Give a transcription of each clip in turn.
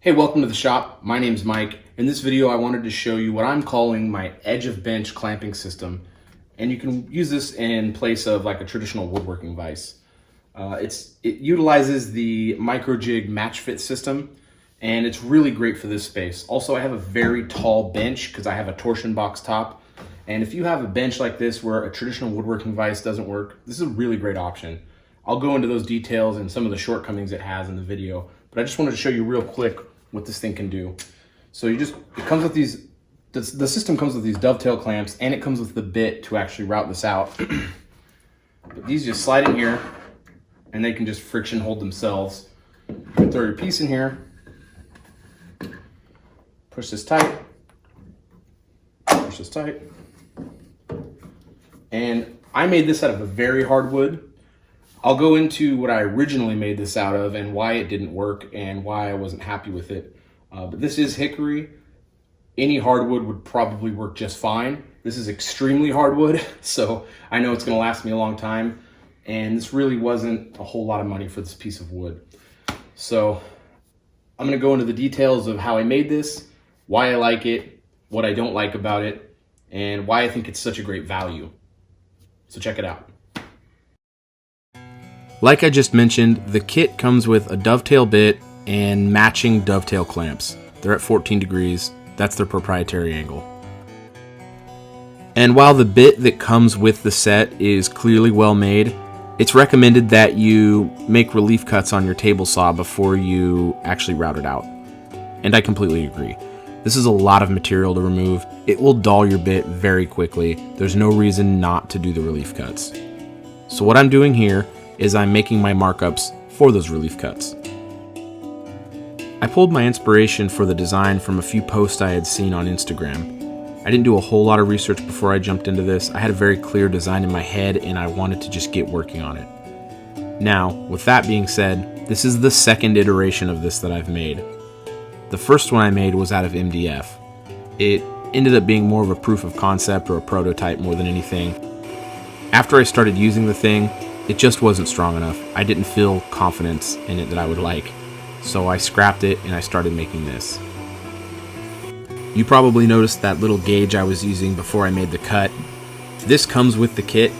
Hey, welcome to the shop. My name's Mike. In this video, I wanted to show you what I'm calling my edge of bench clamping system. And you can use this in place of like a traditional woodworking vise. It utilizes the Micro Jig Match Fit system, and it's really great for this space. Also, I have a very tall bench because I have a torsion box top. And if you have a bench like this where a traditional woodworking vise doesn't work, this is a really great option. I'll go into those details and some of the shortcomings it has in the video, but I just wanted to show you real quick what this thing can do. So it comes with these, the system comes with these dovetail clamps, and it comes with the bit to actually route this out. But these just slide in here and they can just friction hold themselves. You can throw your piece in here, push this tight, and I made this out of a very hard wood. I'll go into what I originally made this out of and why it didn't work and why I wasn't happy with it. But this is hickory. Any hardwood would probably work just fine. This is extremely hardwood, so I know it's gonna last me a long time. And this really wasn't a whole lot of money for this piece of wood. So I'm gonna go into the details of how I made this, why I like it, what I don't like about it, and why I think it's such a great value. So check it out. Like I just mentioned, the kit comes with a dovetail bit and matching dovetail clamps. They're at 14 degrees. That's their proprietary angle. And while the bit that comes with the set is clearly well made, it's recommended that you make relief cuts on your table saw before you actually route it out. And I completely agree. This is a lot of material to remove. It will dull your bit very quickly. There's no reason not to do the relief cuts. So what I'm doing here is I'm making my markups for those relief cuts. I pulled my inspiration for the design from a few posts I had seen on Instagram. I didn't do a whole lot of research before I jumped into this. I had a very clear design in my head and I wanted to just get working on it. Now, with that being said, this is the second iteration of this that I've made. The first one I made was out of MDF. It ended up being more of a proof of concept or a prototype more than anything. After I started using the thing, it just wasn't strong enough. I didn't feel confidence in it that I would like. So I scrapped it and I started making this. You probably noticed that little gauge I was using before I made the cut. This comes with the kit.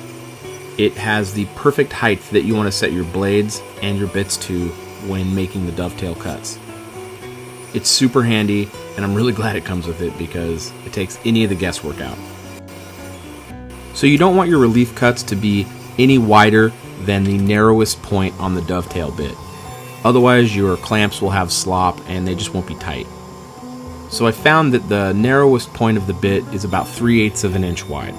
It has the perfect height that you want to set your blades and your bits to when making the dovetail cuts. It's super handy, and I'm really glad it comes with it because it takes any of the guesswork out. So you don't want your relief cuts to be any wider than the narrowest point on the dovetail bit. Otherwise your clamps will have slop and they just won't be tight. So I found that the narrowest point of the bit is about 3/8 of an inch wide.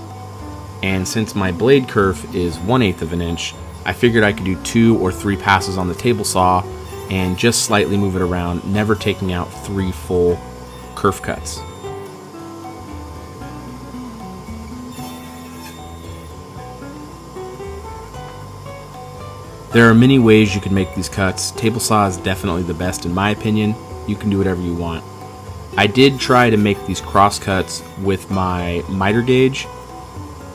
And since my blade kerf is 1/8 of an inch, I figured I could do 2 or 3 passes on the table saw and just slightly move it around, never taking out 3 full kerf cuts. There are many ways you can make these cuts. Table saw is definitely the best in my opinion. You can do whatever you want. I did try to make these cross cuts with my miter gauge.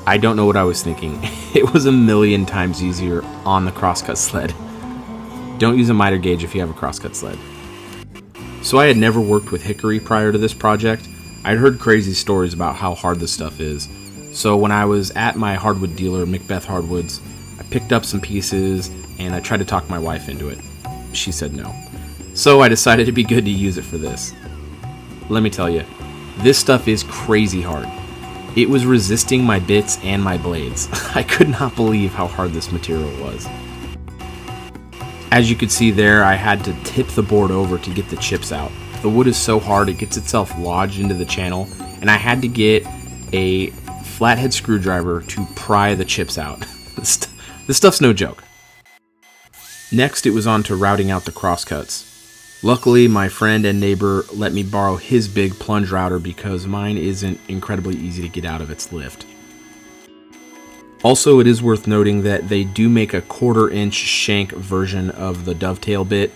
I don't know what I was thinking. It was a million times easier on the crosscut sled. Don't use a miter gauge if you have a crosscut sled. So I had never worked with hickory prior to this project. I'd heard crazy stories about how hard this stuff is. So when I was at my hardwood dealer, Macbeth Hardwoods, I picked up some pieces and I tried to talk my wife into it. She said no. So I decided it'd be good to use it for this. Let me tell you, this stuff is crazy hard. It was resisting my bits and my blades. I could not believe how hard this material was. As you could see there, I had to tip the board over to get the chips out. The wood is so hard it gets itself lodged into the channel, and I had to get a flathead screwdriver to pry the chips out. This stuff's no joke. Next, it was on to routing out the crosscuts. Luckily, my friend and neighbor let me borrow his big plunge router because mine isn't incredibly easy to get out of its lift. Also, it is worth noting that they do make a 1/4 inch shank version of the dovetail bit.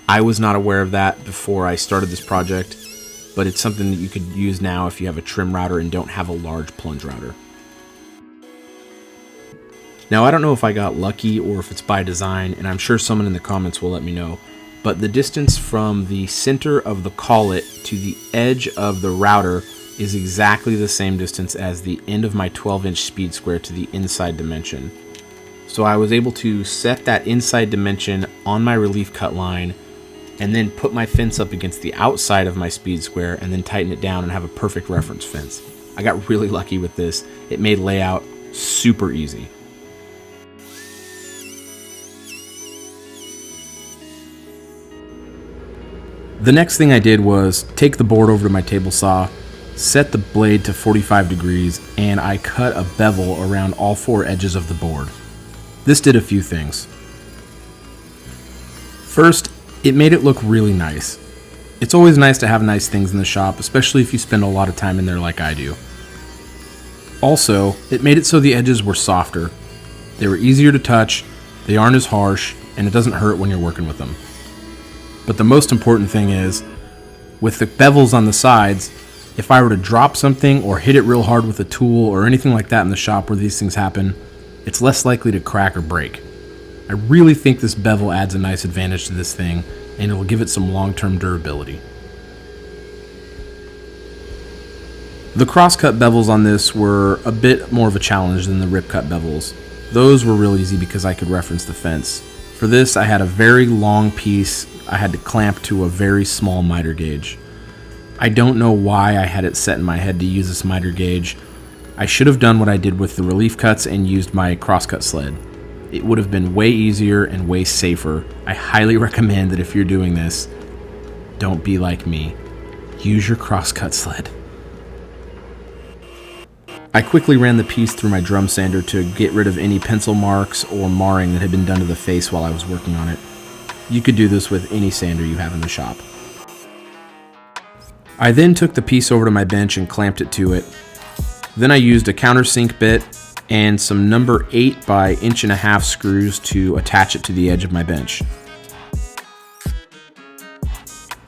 I was not aware of that before I started this project, but it's something that you could use now if you have a trim router and don't have a large plunge router. Now, I don't know if I got lucky or if it's by design, and I'm sure someone in the comments will let me know, but the distance from the center of the collet to the edge of the router is exactly the same distance as the end of my 12-inch speed square to the inside dimension. So I was able to set that inside dimension on my relief cut line and then put my fence up against the outside of my speed square and then tighten it down and have a perfect reference fence. I got really lucky with this. It made layout super easy. The next thing I did was take the board over to my table saw, set the blade to 45 degrees, and I cut a bevel around all four edges of the board. This did a few things. First, it made it look really nice. It's always nice to have nice things in the shop, especially if you spend a lot of time in there like I do. Also, it made it so the edges were softer. They were easier to touch, they aren't as harsh, and it doesn't hurt when you're working with them. But the most important thing is, with the bevels on the sides, if I were to drop something or hit it real hard with a tool or anything like that in the shop where these things happen, it's less likely to crack or break. I really think this bevel adds a nice advantage to this thing, and it will give it some long-term durability. The cross-cut bevels on this were a bit more of a challenge than the rip-cut bevels. Those were real easy because I could reference the fence. For this, I had a very long piece I had to clamp to a very small miter gauge. I don't know why I had it set in my head to use this miter gauge. I should have done what I did with the relief cuts and used my crosscut sled. It would have been way easier and way safer. I highly recommend that if you're doing this, don't be like me. Use your crosscut sled. I quickly ran the piece through my drum sander to get rid of any pencil marks or marring that had been done to the face while I was working on it. You could do this with any sander you have in the shop. I then took the piece over to my bench and clamped it to it. Then I used a countersink bit and some number 8 by 1.5 inch screws to attach it to the edge of my bench.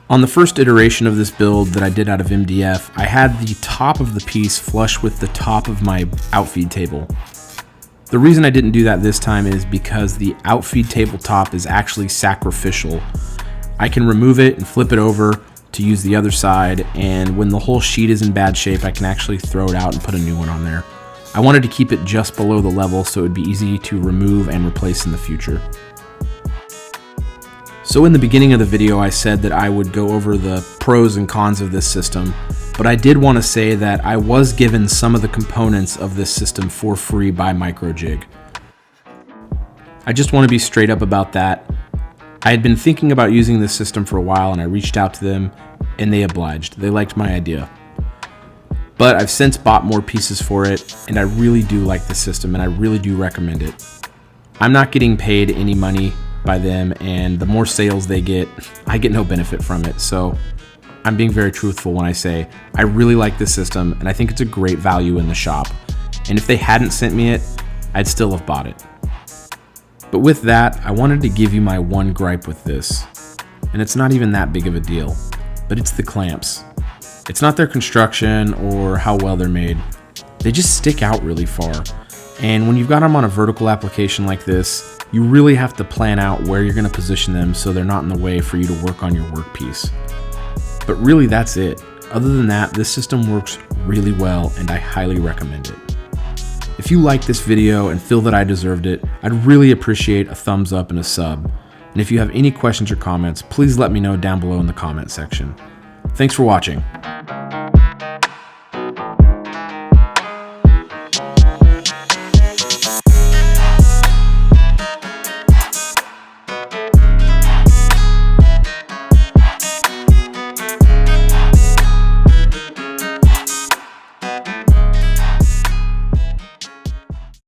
On the first iteration of this build that I did out of MDF, I had the top of the piece flush with the top of my outfeed table. The reason I didn't do that this time is because the outfeed tabletop is actually sacrificial. I can remove it and flip it over to use the other side, and when the whole sheet is in bad shape, I can actually throw it out and put a new one on there. I wanted to keep it just below the level so it would be easy to remove and replace in the future. So in the beginning of the video, I said that I would go over the pros and cons of this system, but I did want to say that I was given some of the components of this system for free by Micro Jig. I just want to be straight up about that. I had been thinking about using this system for a while, and I reached out to them and they obliged. They liked my idea. But I've since bought more pieces for it, and I really do like the system and I really do recommend it. I'm not getting paid any money by them, and the more sales they get, I get no benefit from it. So I'm being very truthful when I say I really like this system and I think it's a great value in the shop. And if they hadn't sent me it, I'd still have bought it. But with that, I wanted to give you my one gripe with this. And it's not even that big of a deal, but it's the clamps. It's not their construction or how well they're made. They just stick out really far. And when you've got them on a vertical application like this, you really have to plan out where you're going to position them so they're not in the way for you to work on your workpiece. But really, that's it. Other than that, this system works really well and I highly recommend it. If you liked this video and feel that I deserved it, I'd really appreciate a thumbs up and a sub. And if you have any questions or comments, please let me know down below in the comment section. Thanks for watching.